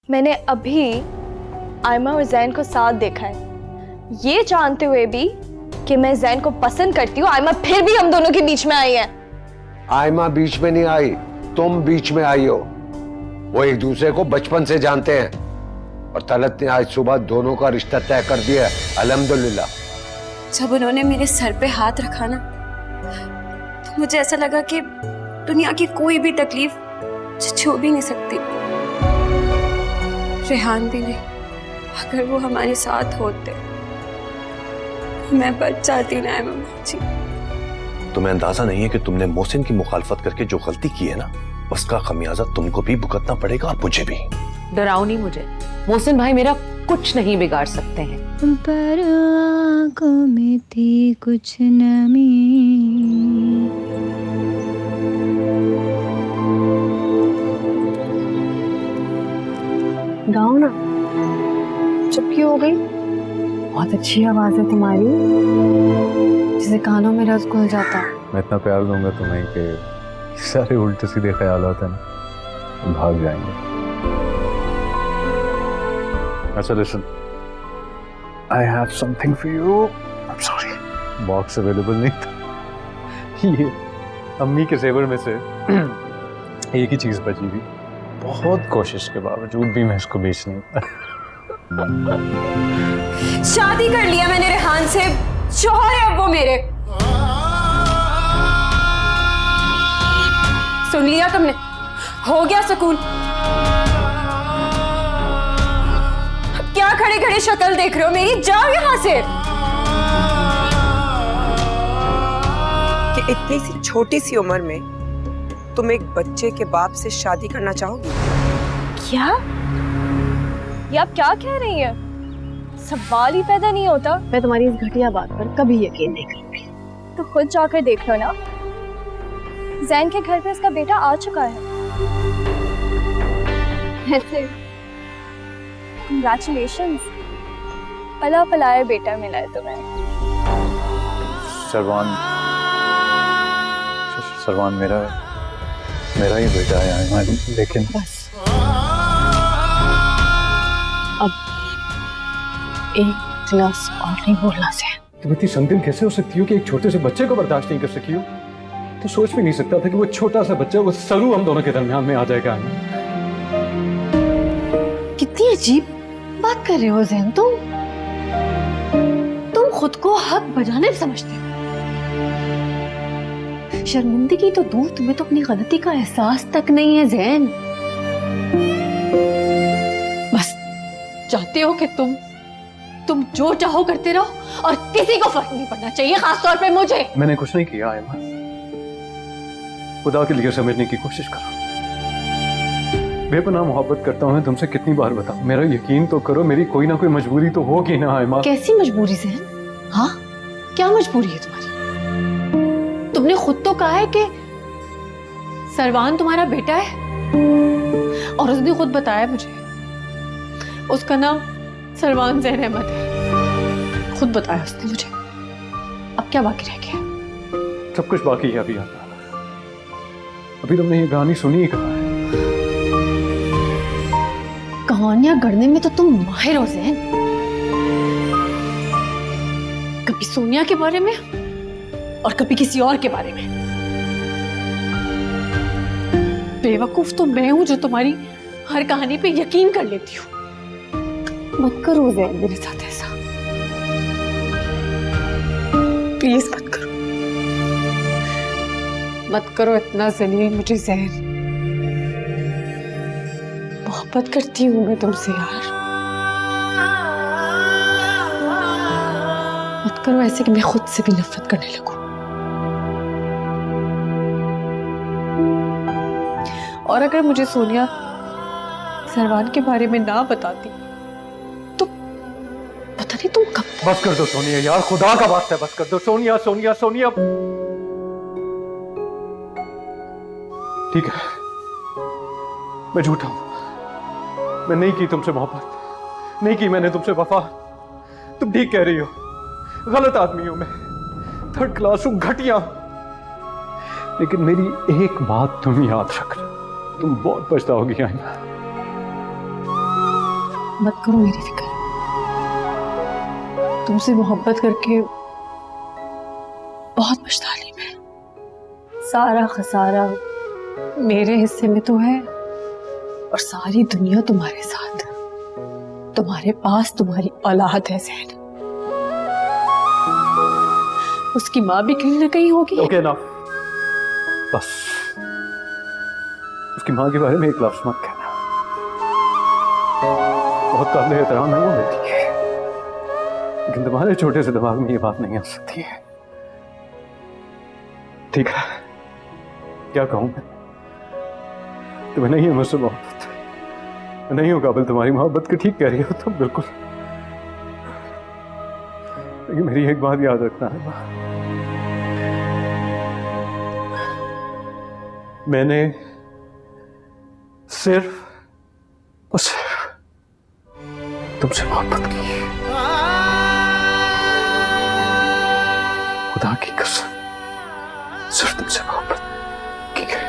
मैंने अभी आयमा और जैन को साथ देखा है, ये जानते हुए भी कि मैं जैन को पसंद करती हूँ, आयमा फिर भी हम दोनों के बीच में आई है। आयमा बीच में नहीं आई, तुम बीच में आई हो। वो एक दूसरे को बचपन से जानते हैं और तलत ने आज सुबह दोनों का रिश्ता तय कर दिया है, अल्हम्दुलिल्लाह। जब उन्होंने मेरे सर पे हाथ रखा ना, तो मुझे ऐसा लगा कि दुनिया की कोई भी तकलीफ छू भी नहीं सकती। रेहान भी नहीं, अगर वो हमारे साथ होते मैं बच जाती ना मम्मा जी। तुम्हें अंदाजा नहीं है कि तुमने मोहसिन की मुखालफत करके जो गलती की है ना, उसका खमियाजा तुमको भी भुगतना पड़ेगा और मुझे भी। डराओ नहीं मुझे, मोहसिन भाई मेरा कुछ नहीं बिगाड़ सकते हैं। तुम पर आँखों में थी कुछ नमी, गाओ ना। चुप क्यों हो गई? बहुत अच्छी आवाज है तुम्हारी, जिसे कानों में रस घुल जाता। मैं इतना प्यार दूंगा तुम्हें कि सारे उल्टे सीधे ख्याल आते हैं ना, भाग जाएंगे। अच्छा listen, I have something for you. I'm sorry. Box available नहीं था। ये अम्मी के जेवर में से एक ही चीज बची थी। बहुत कोशिश के बावजूद भी मैं इसको बेच नहीं पाया। शादी कर लिया मैंने रेहान से, शौहर है अब वो मेरे। सुन लिया तुमने, हो गया सुकून। क्या खड़े खड़े शक्ल देख रहे हो मेरी, जाओ यहां से। कि इतनी सी छोटी सी उम्र में तुम एक बच्चे के बाप से शादी करना चाहोगी? क्या? ये आप क्या कह रही हैं? सवाल ही पैदा नहीं होता। मैं तुम्हारी इस घटिया बात पर कभी यकीन नहीं करूंगी। तो खुद जाकर देख लो ना, जैन के घर पे उसका बेटा आ चुका है। ऐसे कंग्रेचुलेशंस, पला पलाया बेटा मिला है तुम्हें। सरवान मेरा ही बेटा है, लेकिन बस अब एक गिलास और नहीं बोलना से। तुम इतनी संदिग्ध कैसे हो सकती हो कि एक छोटे से बच्चे को बर्दाश्त नहीं कर सकी हो? तो सोच भी नहीं सकता था कि वो छोटा सा बच्चा, वो सरू हम दोनों के दरमियान में आ जाएगा। कितनी अजीब बात कर रहे हो ज़ैन, तुम खुद को हक बजाने समझते हो। शर्मिंदगी तो दूर, तुम्हें तो अपनी गलती का एहसास तक नहीं है ज़ैन। बस चाहते हो कि तुम जो चाहो करते रहो और किसी को फर्क नहीं पड़ना चाहिए, खासतौर पे मुझे। मैंने कुछ नहीं किया आयमा, खुदा के लिए समझने की कोशिश करो। बेपनाह मोहब्बत करता हूँ, तुमसे कितनी बार बताऊं, मेरा यकीन तो करो, मेरी कोई ना कोई मजबूरी तो होगी ना आयमा। कैसी मजबूरी ज़ैन? हाँ, क्या मजबूरी है तुम्हारी? तुमने खुद तो कहा है कि सरवान तुम्हारा बेटा है, और उसने खुद बताया मुझे उसका नाम सरवान ज़ैन अहमद है। खुद बताया उसने मुझे। अब क्या बाकी रह गया? सब कुछ बाकी है अभी आयमा। अभी तुमने ये कहानी सुनी ही कहा है। कहानियां गढ़ने में तो तुम माहिर हो ज़ैन। कभी सोनिया के बारे में और कभी किसी और के बारे में। बेवकूफ तो मैं हूं जो तुम्हारी हर कहानी पे यकीन कर लेती हूँ। मत करो ज़ैन मेरे साथ ऐसा, प्लीज मत करो। मत करो इतना जलील मुझे ज़ैन। मोहब्बत करती हूँ मैं तुमसे यार। मत करो ऐसे कि मैं खुद से भी नफरत करने लगूं। और अगर मुझे सोनिया सरवान के बारे में ना बताती तो पता नहीं तुम कब। बस कर दो सोनिया यार, खुदा का वास्ता है बस कर दो। सोनिया सोनिया सोनिया, ठीक है मैं झूठा हूं, मैं नहीं की तुमसे मोहब्बत, नहीं की मैंने तुमसे वफा। तुम ठीक कह रही हो, गलत आदमी हूं मैं, थर्ड क्लास हूं, घटिया। लेकिन मेरी एक बात तुम याद रखना, तुम बहुत पछताओगी आयमा। मत करो मेरी फिक्र। तुमसे मोहब्बत करके बहुत पछताली मैं। सारा खसारा मेरे हिस्से में तो है और सारी दुनिया तुम्हारे साथ। तुम्हारे पास तुम्हारी औलाद है ज़ैन, उसकी माँ भी कहीं ना कहीं होगी। ओके ना, बस उसकी माँ के बारे में एक लफ्ज़ मत कहना। बहुत काबिल एहतराम है वो बेटी है, लेकिन तुम्हारे छोटे से दिमाग में ये बात नहीं आ सकती है। ठीक है, क्या कहूं मैं? तुम्हें नहीं है मुझसे मोहब्बत, मैं नहीं हूं काबिल तुम्हारी मोहब्बत की। ठीक कह रही हो तुम, बिल्कुल। लेकिन मेरी एक बात याद रखना है, मैंने सिर्फ और सिर्फ तुमसे मोहब्बत की है। खुदा की कसम, सिर्फ तुमसे मोहब्बत की है।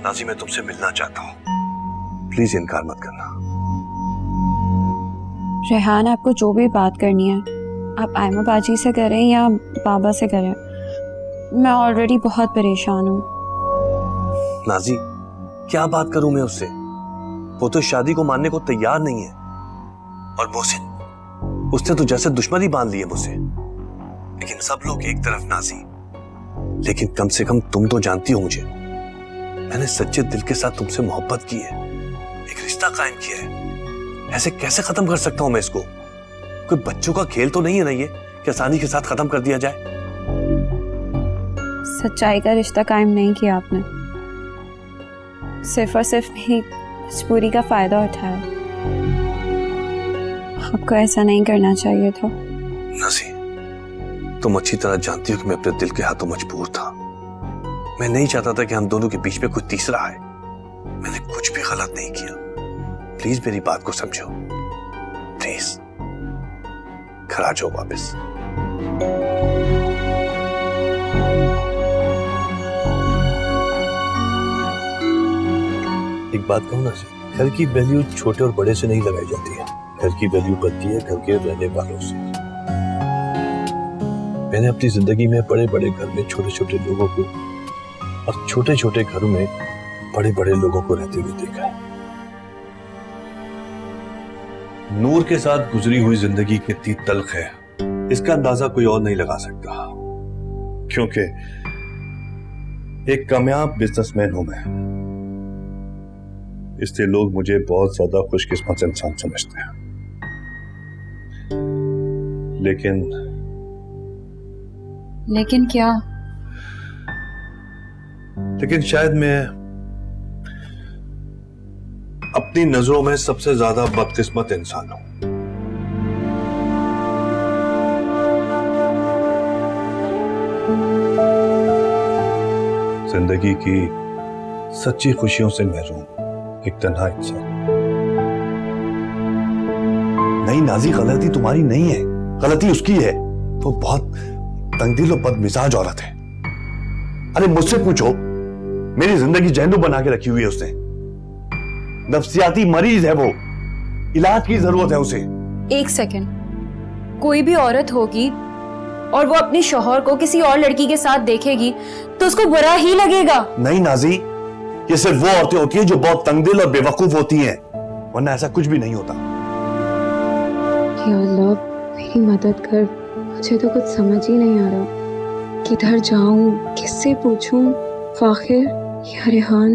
नाज़ी, मैं तुमसे मिलना चाहता हूँ, प्लीज इनकार मत करना। रेहान, आपको जो भी बात करनी है आप आयमा बाजी से करें या बाबा से करें, मैं ऑलरेडी बहुत परेशान हूँ। नाज़ी, क्या बात करूं मैं उससे? वो तो शादी को मानने को तैयार नहीं है। और मोहसिन, उसने तो जैसे दुश्मनी बांध ली है मुझसे। लेकिन सब लोग एक तरफ नाज़ी, लेकिन कम से कम तुम तो जानती हो मुझे। मैंने सच्चे दिल के साथ तुमसे मोहब्बत की है, एक रिश्ता कायम किया है। ऐसे कैसे खत्म कर सकता हूं मैं इसको? कोई बच्चों का खेल तो नहीं है ना ये कि आसानी के साथ खत्म कर दिया जाए। सच्चाई का रिश्ता कायम नहीं किया आपने, सिर्फ और सिर्फ मेरी मजबूरी का फायदा उठाया। आपको ऐसा नहीं करना चाहिए था। नाज़ी, तुम अच्छी तरह जानती हो कि मैं अपने दिल के हाथों मजबूर था। मैं नहीं चाहता था कि हम दोनों के बीच में कोई तीसरा आए। मैंने कुछ भी गलत नहीं किया। प्लीज मेरी बात को समझो, प्लीज। घर आ जाओ वापस। एक बात कहूँ ना जी, घर की वैल्यू छोटे और बड़े से नहीं लगाई जाती है। घर की वैल्यू बनती है घर के रहने वालों से। मैंने अपनी जिंदगी में बड़े बड़े घर में छोटे छोटे लोगों को और छोटे छोटे घरों में बड़े बड़े लोगों को रहते हुए देखा है। नूर के साथ गुजरी हुई जिंदगी कितनी तल्ख है, इसका अंदाजा कोई और नहीं लगा सकता, क्योंकि एक कामयाब बिजनेसमैन हूं मैं। इसलिए लोग मुझे बहुत ज्यादा खुशकिस्मत इंसान समझते हैं। लेकिन क्या? लेकिन शायद मैं अपनी नजरों में सबसे ज्यादा बदकिस्मत इंसान हूं। जिंदगी की सच्ची खुशियों से महरूम एक तन्हा इंसान। नहीं नाज़ी, गलती तुम्हारी नहीं है, गलती उसकी है। वो बहुत तंगदिल और बदमिजाज औरत है। अरे मुझसे पूछो, मेरी जिंदगी जहन्नुम बना के रखी हुई है उसने। नफ्सियाती मरीज है वो। इलाज की जरूरत है उसे। एक सेकंड, कोई भी औरत होगी और वो अपने शौहर को किसी और लड़की के साथ देखेगी तो उसको बुरा ही लगेगा। नहीं नाजी, ये सिर्फ वो औरतें होती हैं जो बहुत तंगदिल और बेवकूफ होती हैं, वरना ऐसा कुछ भी नहीं होता। या अल्लाह, मेरी मदद कर, मुझे तो कुछ समझ ही नहीं आ रहा। किधर जाऊं, किससे पूछूं? फाखिर या रेहान?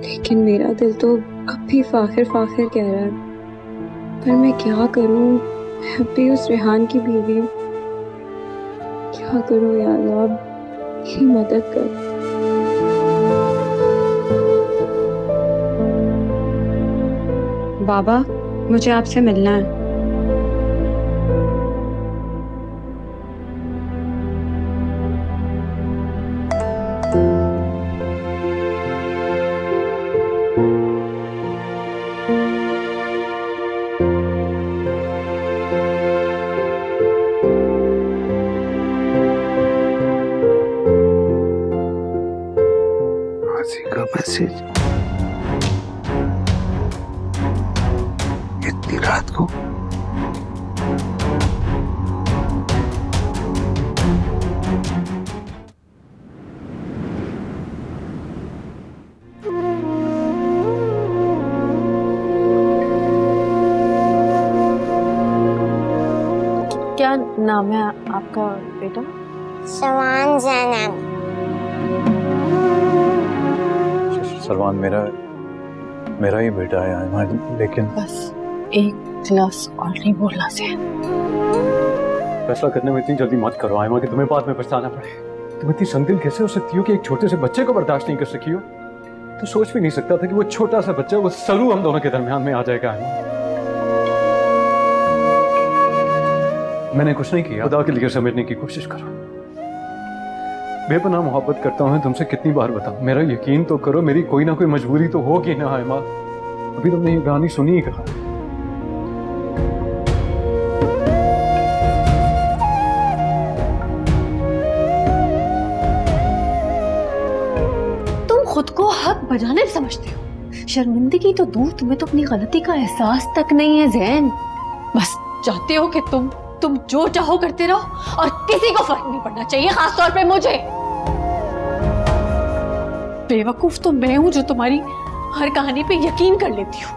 लेकिन मेरा दिल तो अब भी फाखिर फाखिर कह रहा है। पर मैं क्या करूं? मैं अब भी उस रेहान की बीवी हूं। क्या करूं या अल्लाह, मेरी मदद कर। बाबा, मुझे आपसे मिलना है। नाजी का मैसेज इतनी रात को? क्या नाम है आपका बेटा? सवान जैनब। सरवान मेरा ही बेटा है आयमा, लेकिन बस एक गिलास और नहीं बोलना से। फैसला करने में इतनी जल्दी मत करो आयमा कि तुम्हें बाद में पछताना पड़े। तुम इतनी संदिल कैसे हो सकती हो कि एक छोटे से बच्चे को बर्दाश्त नहीं कर सकी हो? तो सोच भी नहीं सकता था कि वो छोटा सा बच्चा, वो सरू हम दोनों के दरमियान में आ जाएगा आयमा। मैंने कुछ नहीं किया, खुदा के लिए समझने की कोशिश करो। बेपनाह मोहब्बत करता हूँ तुमसे, कितनी बार बताऊं? मेरा यकीन तो करो, मेरी कोई ना कोई मजबूरी तो होगी ना आयमा। अभी तुमने ये कहानी सुनी ही कहा। तुम खुद को हक बजाने समझते हो। शर्मिंदगी तो दूर, तुम्हें तो अपनी गलती का एहसास तक नहीं है जैन। बस चाहते हो कि तुम जो चाहो करते रहो और किसी को फर्क नहीं पड़ना चाहिए, खासतौर पे मुझे। बेवकूफ तो मैं हूं जो तुम्हारी हर कहानी पे यकीन कर लेती हूँ।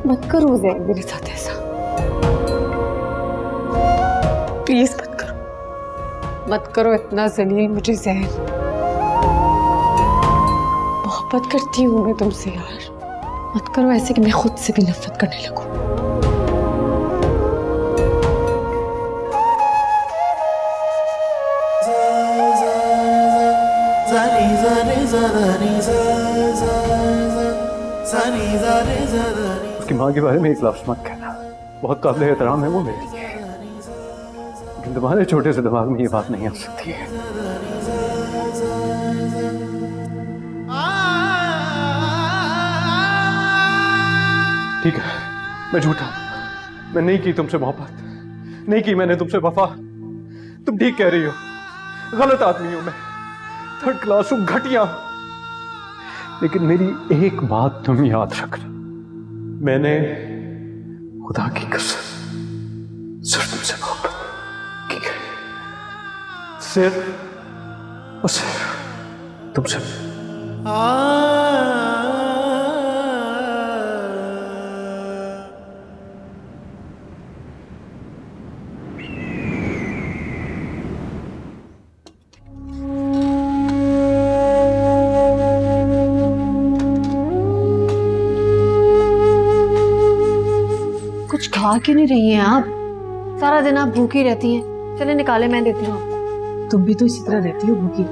मत करो जैन मेरे साथ ऐसा, प्लीज मत करो, मत करो इतना जलील मुझे जैन। मोहब्बत करती हूँ मैं तुमसे यार, मत करो ऐसे कि मैं खुद से भी नफरत करने लगूं। उसकी माँ के बारे में एक लफ्ज़ मत कहना, बहुत काबिल एहतराम है वो मेरे लिए, लेकिन तुम्हारे छोटे से दिमाग में ये बात नहीं आ सकती है। ठीक है, मैं झूठा हूं, मैं नहीं की तुमसे मोहब्बत, नहीं की मैंने तुमसे वफा। तुम ठीक कह रही हो, गलत आदमी हूं मैं, थर्ड क्लास हूं, घटिया हूं। लेकिन मेरी एक बात तुम याद रखना, मैंने खुदा की कसम सिर्फ तुमसे मोहब्बत की है, सिर्फ और सिर्फ तुमसे। कुछ खा क्यों नहीं रही हैं आप? सारा दिन आप भूखी रहती हैं। चले निकाले, मैं देती हूँ आपको। तुम भी तो इसी तरह रहती हो भूखी।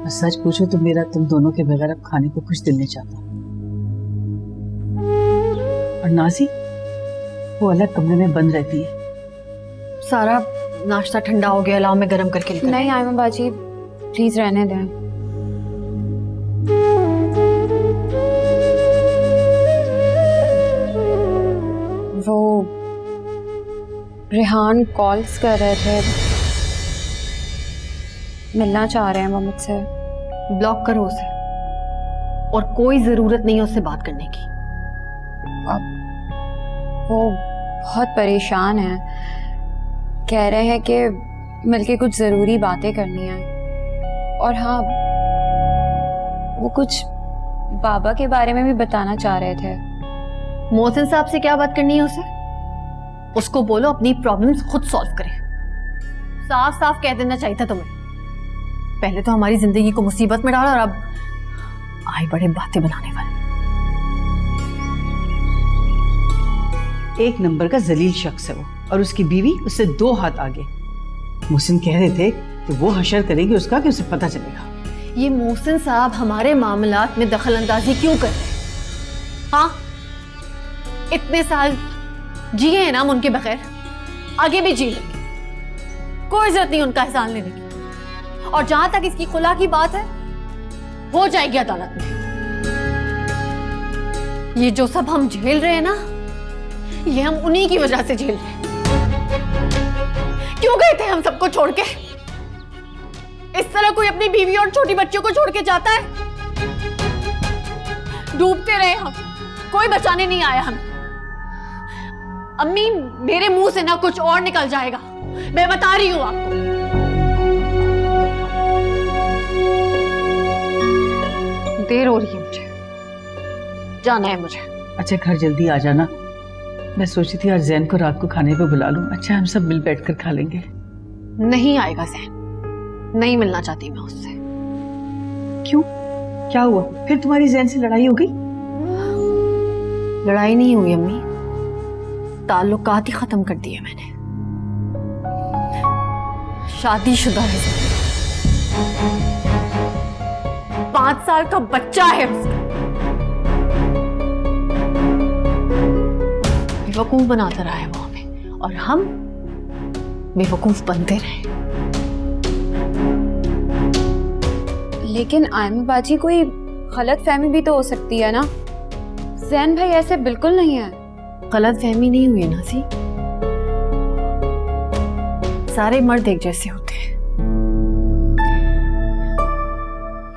और सच पूछो तो मेरा तुम दोनों के बगैर अब खाने को कुछ दिल नहीं चाहता। और नाजी वो अलग कमरे में बंद रहती है। सारा नाश्ता ठंडा हो गया, लाओ मैं गरम करके लेकर। नहीं आयमा बाजी, प्लीज रहने दें। वो रेहान कॉल्स कर रहे थे, मिलना चाह रहे हैं वो मुझसे। ब्लॉक करो उसे, और कोई जरूरत नहीं है उससे बात करने की। वो बहुत परेशान है, कह रहे हैं कि मिलके कुछ ज़रूरी बातें करनी है। और हाँ, वो कुछ बाबा के बारे में भी बताना चाह रहे थे। मोहसिन साहब से क्या बात करनी है उसे? उसको बोलो अपनी प्रॉब्लम्स खुद सॉल्व करे। साफ साफ कह देना चाहिए था तुम्हें। पहले तो हमारी जिंदगी को मुसीबत में डाला और अब आए बड़े बातें बनाने वाले। एक नंबर का जलील शख्स है वो, और उसकी बीवी उससे 2 हाथ आगे। मोहसिन कह रहे थे कि वो हशर करेगी उसका कि उसे पता चलेगा। ये मोहसिन साहब हमारे मामलात में दखल अंदाजी क्यों कर रहे हैं? हाँ, इतने साल जिए हैं ना हम उनके बगैर, आगे भी जी लेंगे, कोई जरूरत नहीं उनका एहसान लेने की। और जहां तक इसकी खुला की बात है, हो जाएगी अदालत में। ये जो सब हम झेल रहे हैं ना, ये हम उन्हीं की वजह से झेल रहे हैं। क्यों गए थे हम सबको छोड़ के? इस तरह कोई अपनी बीवी और छोटी बच्चियों को छोड़ के जाता है? डूबते रहे हम, कोई बचाने नहीं आया हम। अम्मी, मेरे मुंह से ना कुछ और निकल जाएगा, मैं बता रही हूं आपको। देर हो रही है, मुझे जाना है मुझे। अच्छा, घर जल्दी आ जाना। मैं सोची थी आज जैन को रात को खाने पे बुला लूं। अच्छा, हम सब मिल बैठकर खा लेंगे। नहीं आएगा जैन, नहीं मिलना चाहती मैं उससे। क्यों, क्या हुआ? फिर तुम्हारी जैन से लड़ाई हो गई? लड़ाई नहीं हुई अम्मी, ताल्लुकात ही खत्म कर दिए मैंने। शादीशुदा है, 5 साल का बच्चा है उसका। बेवकूफ बनाता रहा है वो हमें, और हम बेवकूफ बनते रहे। लेकिन आयमा बाजी, कोई गलत फहमी भी तो हो सकती है ना। जैन भाई ऐसे बिल्कुल नहीं है। गलत फहमी नहीं हुई नाज़ी, सारे मर्द एक जैसे होते हैं,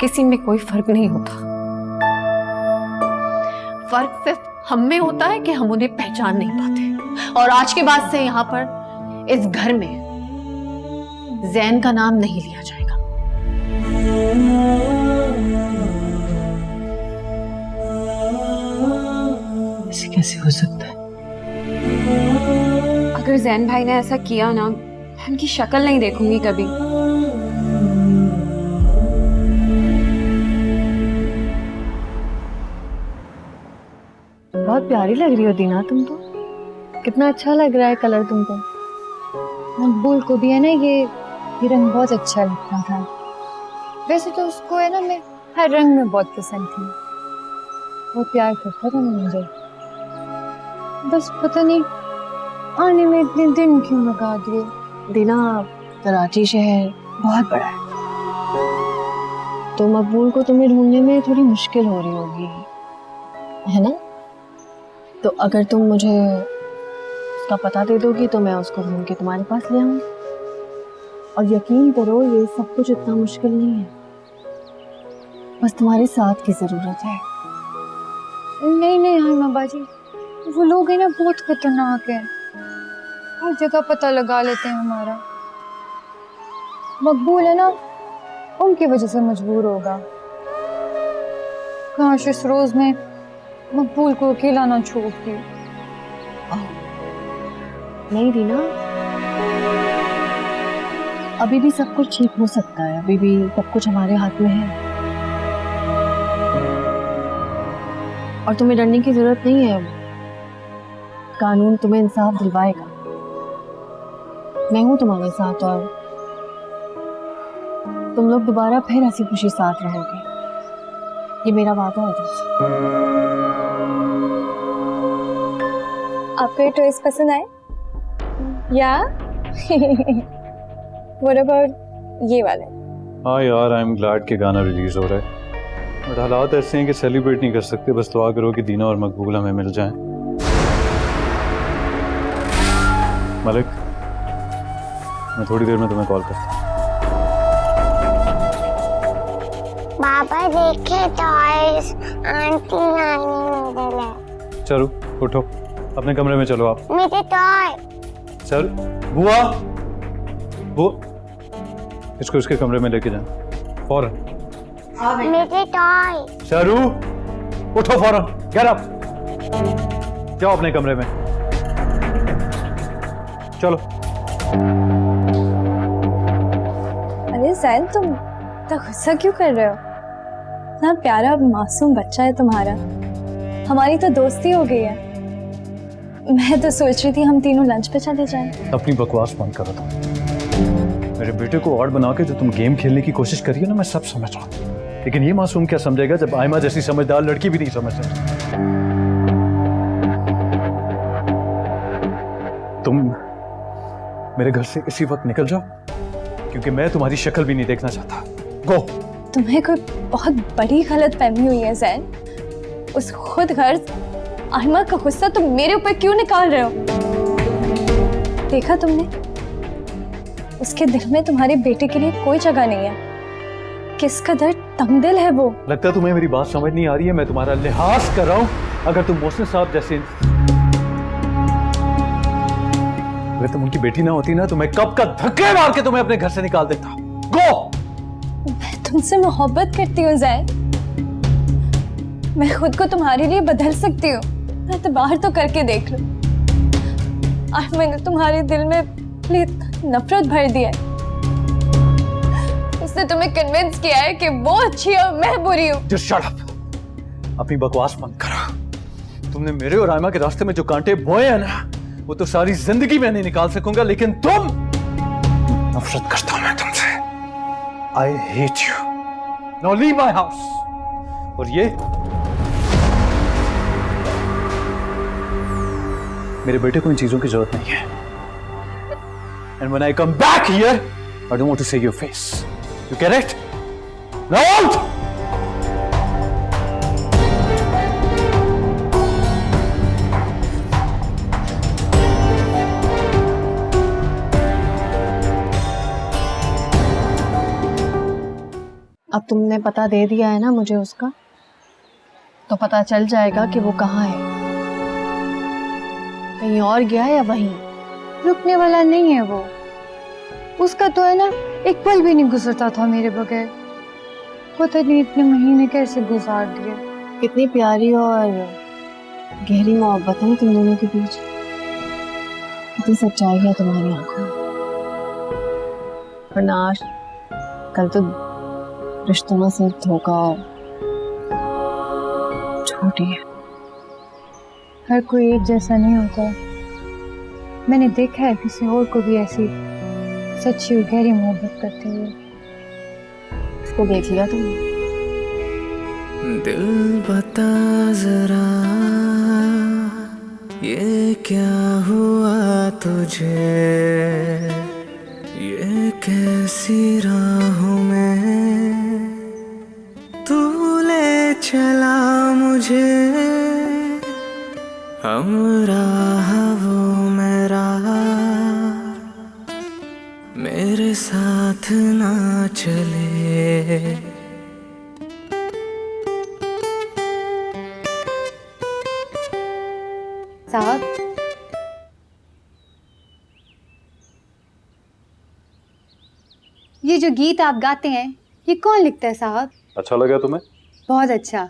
किसी में कोई फर्क नहीं होता। फर्क सिर्फ हम में होता है कि हम उन्हें पहचान नहीं पाते। और आज के बाद से यहाँ पर इस घर में जैन का नाम नहीं लिया जाएगा। ऐसे कैसे हो सकता है? अगर जैन भाई ने ऐसा किया ना, मैं उनकी शक्ल नहीं देखूंगी कभी। बहुत प्यारी लग रही हो दीना तुम तो। कितना अच्छा लग रहा है कलर तुमको। मकबूल को भी है ना ये रंग बहुत अच्छा लगता था। वैसे तो उसको है ना, मैं हर रंग में बहुत पसंद थी, बहुत प्यार करता था मुझे। बस पता नहीं आने में इतने दिन क्यों लगा दिए। दीना, कराची शहर बहुत बड़ा है, तो मकबूल को तुम्हें ढूंढने में थोड़ी मुश्किल हो रही होगी, है ना? तो अगर तुम मुझे उसका पता दे दोगी तो मैं उसको ढूंढ के तुम्हारे पास ले आऊंगी। और यकीन करो, ये सब कुछ इतना मुश्किल नहीं है, बस तुम्हारे साथ की जरूरत है। नहीं नहीं आयमा बाजी, वो लोग है ना बहुत खतरनाक है, हर जगह पता लगा लेते हैं हमारा। मकबूल है ना, उनकी वजह से मजबूर होगा। काश इस रोज में मकबूल को अकेला ना छोड़ती। नहीं दीना, अभी भी सब कुछ ठीक हो सकता है, अभी भी सब कुछ हमारे हाथ में है। और तुम्हें डरने की जरूरत नहीं है, कानून तुम्हें इंसाफ दिलवाएगा। मैं हूं तुम्हारे साथ, और तुम लोग दोबारा फिर हंसी खुशी साथ रहोगे, ये मेरा वादा है तुमसे। आपको ये टॉयज पसंद आए? या व्हाट अबाउट ये वाले? हाँ यार, आई एम ग्लैड कि गाना रिलीज हो रहा है, बट हालात ऐसे हैं कि सेलिब्रेट नहीं कर सकते। बस दुआ करो कि दीना और मकबूल हमें मिल जाएं। मलिक, मैं थोड़ी देर में तुम्हें कॉल करता हूँ। पापा देखे टॉयज, आंटी नानी नूडल है। चलो उठो, अपने कमरे में चलो आप। मुझे टॉय। सर बुआ, वो इसको इसके कमरे में लेके जाए फौरन। मुझे टॉय। सरू उठो फौरन, गेट अप, जाओ अपने कमरे में, चलो। अरे जैन, तुम इतना गुस्सा क्यों कर रहे हो? इतना प्यारा मासूम बच्चा है तुम्हारा, हमारी तो दोस्ती हो गई है। मैं तो सोच रही थी हम तीनों लंच पे चले जाएं। अपनी बकवास बंद करो तुम। मेरे बेटे को और बना के जो तुम गेम खेलने की कोशिश करी है ना, मैं सब समझ रहा हूँ, लेकिन ये मासूम क्या समझेगा जब आयमा जैसी समझदार लड़की भी नहीं समझ सकती। तुम मेरे घर से इसी वक्त निकल जाओ, क्योंकि मैं तुम्हारी शक्ल भी नहीं देखना चाहता। गो। तुम्हें कोई बहुत बड़ी गलत फहमी हुई है जैन। उस खुद गर्ज आयमा का गुस्सा तुम मेरे ऊपर क्यों निकाल रहे हो? देखा तुमने, उसके दिल में तुम्हारे बेटे के लिए कोई जगह नहीं है। किस कदर तंगदिल है वो। लगता है तुम्हें मेरी बात समझ नहीं आ रही है। मैं तुम्हारा लिहाज कर रहा हूं। अगर तुम मोहसिन साहब जैसे, अगर तुम उनकी बेटी ना होती ना, तो मैं कब का धक्के मार के तुम्हें अपने घर से निकाल देता। गो। मैं तुमसे मोहब्बत करती हूँ जैन, मैं खुद को तुम्हारे लिए बदल सकती हूँ। मैं तो बाहर तो करके देख लो। आज मैंने तुम्हारे दिल में नफरत भर दी है। उसने तुम्हें कन्विंस किया है कि वो अच्छी है और मैं बुरी हूँ। Just shut up। अपनी बकवास बंद करो। तुमने मेरे और आयमा के रास्ते में जो कांटे बोए हैं ना, वो तो सारी जिंदगी में नहीं निकाल सकूंगा, लेकिन तुम, नफरत करता हूं मैं तुमसे। I hate you। Now leave my house। और ये मेरे बेटे को इन चीजों की जरूरत नहीं है। And when I come back here, I don't want to see your face। You get it? Now out! अब तुमने पता दे दिया है ना मुझे उसका, तो पता चल जाएगा कि वो कहाँ है। कहीं और गया है या वहीं? रुकने वाला नहीं है वो। उसका तो है ना, एक पल भी नहीं गुजरता था मेरे बगैर। पता नहीं इतने महीने कैसे गुजार दिए। कितनी प्यारी और गहरी मोहब्बत है ना तुम दोनों के बीच। कितनी सच्चाई है तुम्हारी आंखों में। वरना आज कल तो रिश्तों में सिर्फ धोखा और झूठ ही है। हर कोई एक जैसा नहीं होता। मैंने देखा है किसी और को भी ऐसी सच्ची और गहरी मोहब्बत करते हुए। इसको देख लिया तुमने? दिल बता जरा ये क्या हुआ तुझे, ये कैसी राहों में तू ले चला मुझे, हमराह वो मेरा मेरे साथ ना चले। साहब, ये जो गीत आप गाते हैं ये कौन लिखता है साहब? अच्छा लगा तुम्हें? बहुत अच्छा,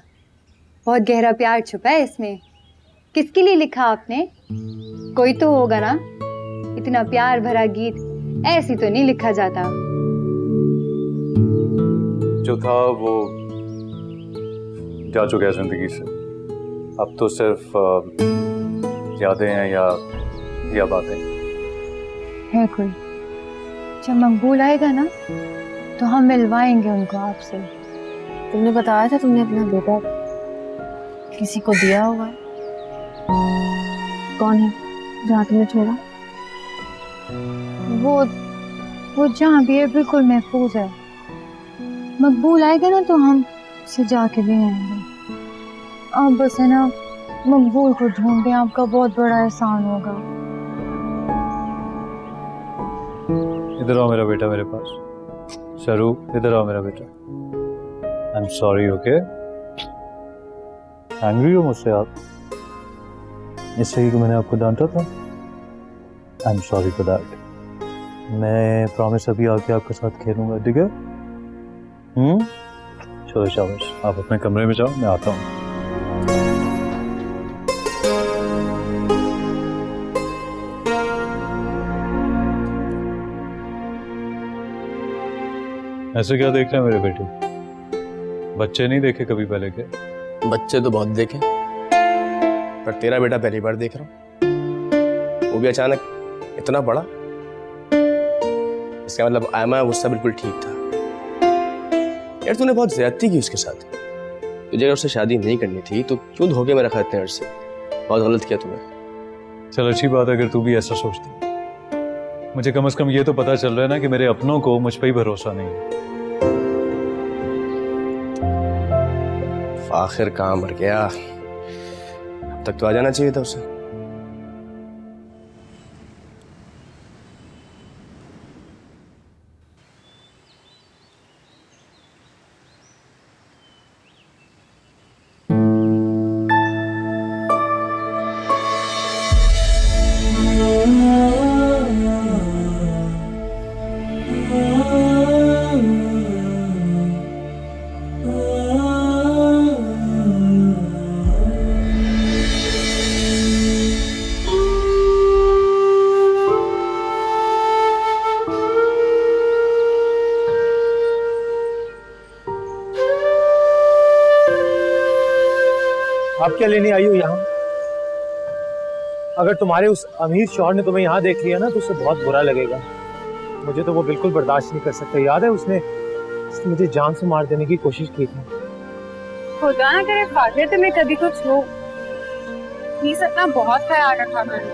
बहुत गहरा प्यार छुपा है इसमें। किसके लिए लिखा आपने? कोई तो होगा ना। इतना प्यार भरा गीत ऐसी तो नहीं लिखा जाता। जो था वो जा चुका है जिंदगी से। अब तो सिर्फ यादें हैं या बातें है कोई। जब मकबूल आएगा ना तो हम मिलवाएंगे उनको आपसे। तुमने बताया था तुमने अपना बेटा किसी को दिया होगा। कौन है जहाँ तुमने छोड़ा? वो जहाँ भी है बिल्कुल महफूज है। मकबूल आएगा ना तो हम उसे जाके ले आएंगे। आप बस है ना मकबूल को ढूंढें, आपका बहुत बड़ा एहसान होगा। इधर आओ मेरा बेटा मेरे पास। सरू इधर आओ मेरा बेटा। I am sorry. Okay, angry हो मुझसे आप? इसलिए कि मैंने आपको डांटा था। I am sorry for that. मैं प्रॉमिस अभी आके आपके साथ खेलूंगा, ठीक है? चलो शाबाश, आप अपने कमरे में जाओ, मैं आता हूँ। ऐसे क्या देख रहे हैं मेरे बेटे? बच्चे नहीं देखे कभी पहले के? बच्चे तो बहुत देखे, पर तेरा बेटा पहली बार देख रहा हूँ, वो भी अचानक इतना बड़ा। इसका मतलब आयमा उससे बिल्कुल ठीक था। यार तूने बहुत ज्यादती की उसके साथ। तुझे अगर उससे शादी नहीं करनी थी तो क्यों धोखे में रखा इतने अर्से? बहुत गलत किया तूने। चल अच्छी बात है अगर तू भी ऐसा सोचती। मुझे कम से कम ये तो पता चल रहा है ना कि मेरे अपनों को मुझ पर ही भरोसा नहीं है। आखिर कहाँ मर गया? अब तक तो आ जाना चाहिए था उसे। आप क्या लेने आई हो यहाँ? अगर तुम्हारे उस अमीर शौहर ने तुम्हें यहाँ देख लिया ना तो उसे बहुत बुरा लगेगा। मुझे तो वो बिल्कुल बर्दाश्त नहीं कर सकता। याद है उसने मुझे जान से मार देने की कोशिश की थी। खुदा ना करे फाखिर तुम्हें कभी कुछ हो। प्लीज अपना बहुत ख्याल रखा करो।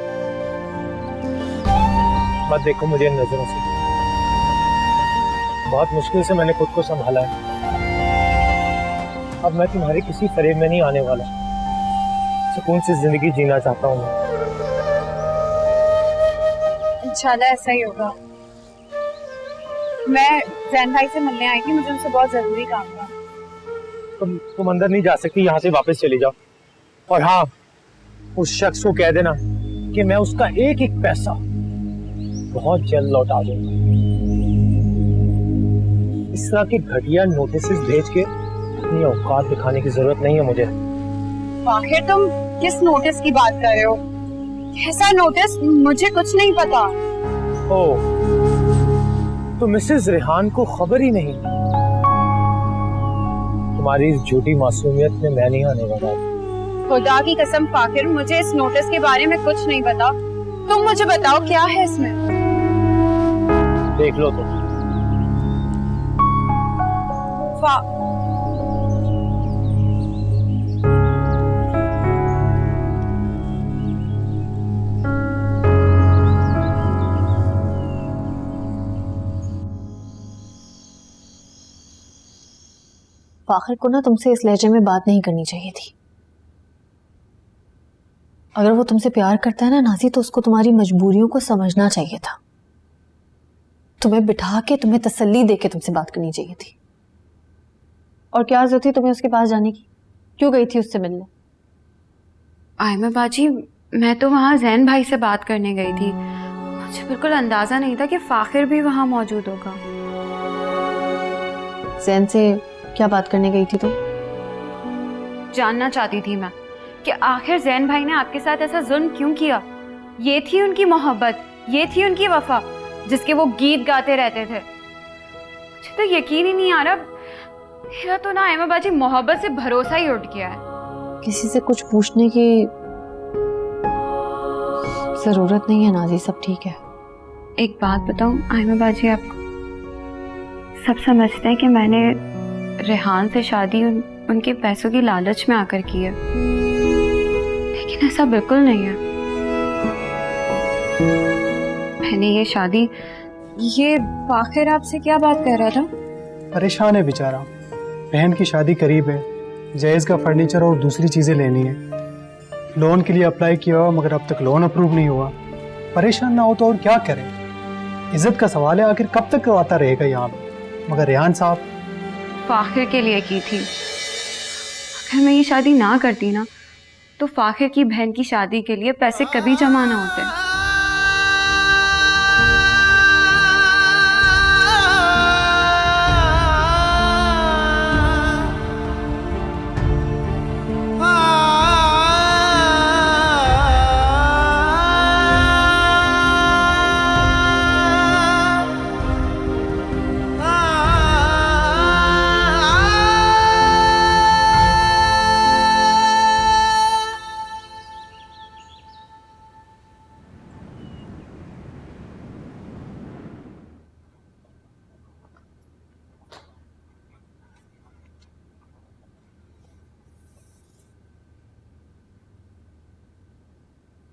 मत देखो मुझे इन नजरों से। बहुत मुश्किल से मैंने खुद को संभाला है। अब मैं तुम्हारे किसी फरेब में नहीं आने वाला। सुकून से जिंदगी जीना चाहता हूँ मैं। इंशाल्लाह ऐसा ही होगा। मैं जैन भाई से मिलने आई थी, मुझे उनसे बहुत जरूरी काम था। तुम अंदर नहीं जा सकती, यहाँ से वापस चली जाओ। और हाँ, उस शख्स को कह देना कि मैं उसका एक एक पैसा बहुत जल्द लौटा दूंगा। इस तरह के घटिया नोटिस भेज के अपनी औकात दिखाने की जरूरत नहीं है मुझे। आखिर तुम किस नोटिस की बात कर रहे हो? कैसा नोटिस? मुझे कुछ नहीं पता। ओ, तो मिसेस रेहान को खबर ही नहीं। तुम्हारी इस झूठी मासूमियत में मैं नहीं आने वाला। खुदा की कसम फाकिर, मुझे इस नोटिस के बारे में कुछ नहीं पता। तुम मुझे बताओ क्या है इसमें? देख लो तुम। फाखिर को ना तुमसे इस लहजे में बात नहीं करनी चाहिए थी। अगर वो तुमसे प्यार करता है ना नाजी, तो उसको तुम्हारी मजबूरियों को समझना चाहिए था। तुम्हें बिठा के, तुम्हें तसल्ली दे के तुमसे बात करनी चाहिए थी। और क्या जरूरत थी तुम्हें उसके पास जाने की? क्यों गई थी उससे मिलने? आयमा बाजी, मैं तो वहाँ जैन भाई से बात करने गई थी। मुझे बिल्कुल अंदाजा नहीं था कि फाखिर भी वहाँ मौजूद होगा। जैन से क्या बात करने गई थी तुम? जानना चाहती थी मैं कि आखिर जैन भाई ने आपके साथ ऐसा जुल्म क्यों किया। ये थी उनकी मोहब्बत, ये थी उनकी वफा, जिसके वो गीत गाते रहते थे। मुझे तो यकीन ही नहीं आ रहा, मेरा तो ना आयमा बाजी मोहब्बत से भरोसा ही उठ गया है। किसी से कुछ पूछने की जरूरत नहीं है नाजी, सब ठीक है। एक बात बताऊं आयमा बाजी आपको, सब समझते हैं कि मैंने रेहान से शादी उनके पैसों की लालच में आकर की है, लेकिन ऐसा बिल्कुल नहीं है। मैंने ये शादी, ये फाखिर आपसे क्या बात कर रहा था? परेशान है बेचारा। बहन की शादी करीब है, जहेज का फर्नीचर और दूसरी चीजें लेनी है। लोन के लिए अप्लाई किया हुआ, मगर अब तक लोन अप्रूव नहीं हुआ। परेशान ना हो तो और क्या करें? इज्जत का सवाल है, आखिर कब तक आता रहेगा यहाँ पे? मगर रेहान साहब, फाखिर के लिए की थी। अगर मैं ये शादी ना करती ना, तो फाखिर की बहन की शादी के लिए पैसे कभी जमा ना होते।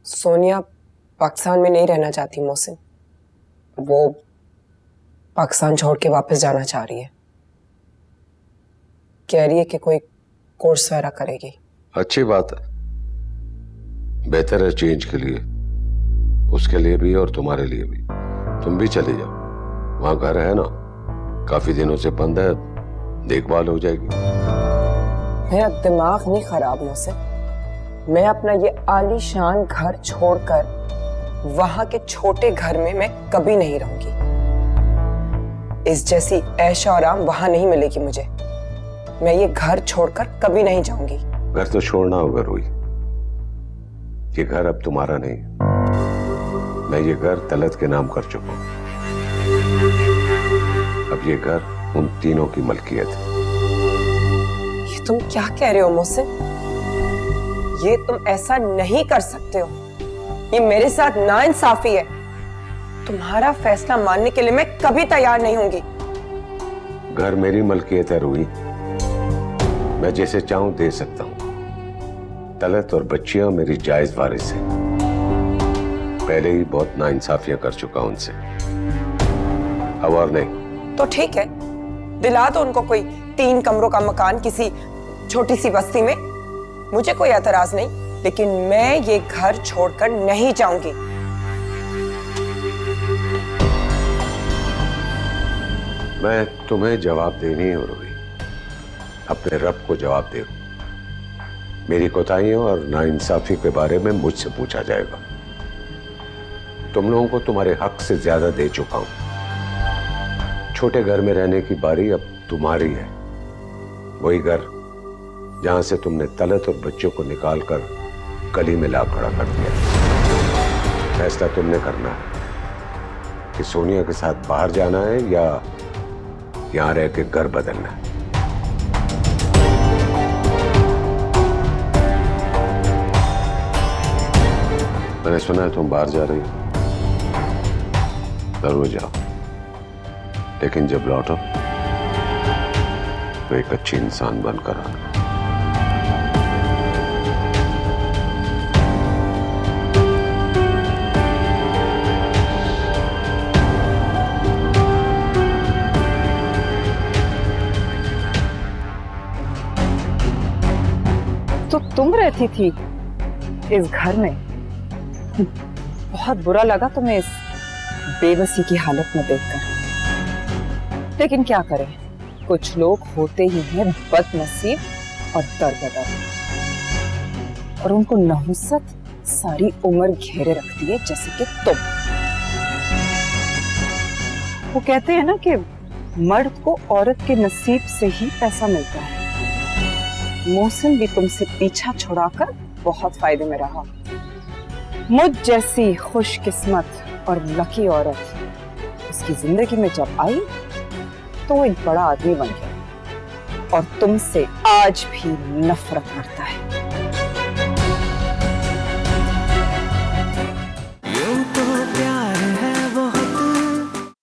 सोनिया पाकिस्तान में नहीं रहना चाहती मोहसिन, वो पाकिस्तान छोड़ के वापस जाना चाह रही है। कह रही है कि कोई कोर्स वगैरह करेगी। अच्छी बात है, बेहतर है चेंज के लिए, उसके लिए भी और तुम्हारे लिए भी। तुम भी चले जाओ, वहां घर है ना, काफी दिनों से बंद है, देखभाल हो जाएगी। मेरा दिमाग नहीं खराब मोहसिन, मैं अपना ये आलीशान घर छोड़कर वहां के छोटे घर में मैं कभी नहीं रहूंगी। इस जैसी ऐशो आराम वहां नहीं मिलेगी मुझे। मैं ये घर छोड़कर कभी नहीं जाऊंगी। घर तो छोड़ना होगा रूही, ये घर अब तुम्हारा नहीं। मैं ये घर तलत के नाम कर चुका हूं। अब ये घर उन तीनों की मलकियत है। ये तुम क्या कह रहे हो मोहसिन? ये तुम ऐसा नहीं कर सकते हो, ये मेरे साथ नाइंसाफी है। तुम्हारा फैसला मानने के लिए मैं कभी तैयार नहीं होंगी। घर मेरी मलकियत है रूही, मैं जैसे चाहूं दे सकता हूं। तलत और बच्चियां मेरी जायज वारिस हैं। पहले ही बहुत नाइंसाफियां कर चुका हूं उनसे, अब और नहीं। तो ठीक है, दिला दो उनको कोई 3 कमरों का मकान किसी छोटी सी बस्ती में, मुझे कोई एतराज नहीं, लेकिन मैं ये घर छोड़कर नहीं जाऊंगी। मैं तुम्हें जवाब देनी हो रूही, अपने रब को जवाब दे। मेरी कोताहियों और नाइंसाफी के बारे में मुझसे पूछा जाएगा। तुम लोगों को तुम्हारे हक से ज्यादा दे चुका हूं। छोटे घर में रहने की बारी अब तुम्हारी है। वही घर जहां से तुमने तलत और बच्चों को निकालकर गली में ला खड़ा कर दिया। फैसला तुमने करना है कि सोनिया के साथ बाहर जाना है या यहां रह के घर बदलना है। मैंने सुना है तुम बाहर जा रही हो, जरूर जाओ, लेकिन जब लौटो तो एक अच्छी इंसान बनकर आना। तो तुम रहती थी इस घर में? बहुत बुरा लगा तुम्हें इस बेबसी की हालत में देखकर, लेकिन क्या करें, कुछ लोग होते ही हैं बदनसीब और दरबदर, और उनको नहुसत सारी उम्र घेरे रखती है, जैसे कि तुम। वो कहते हैं ना कि मर्द को औरत के नसीब से ही पैसा मिलता है। मोहसिन भी तुमसे पीछा छुड़ाकर बहुत फायदे में रहा। मुझ जैसी खुशकिस्मत और लकी औरत उसकी जिंदगी में जब आई तो वो एक बड़ा आदमी बन गया और तुमसे आज भी नफरत करता है।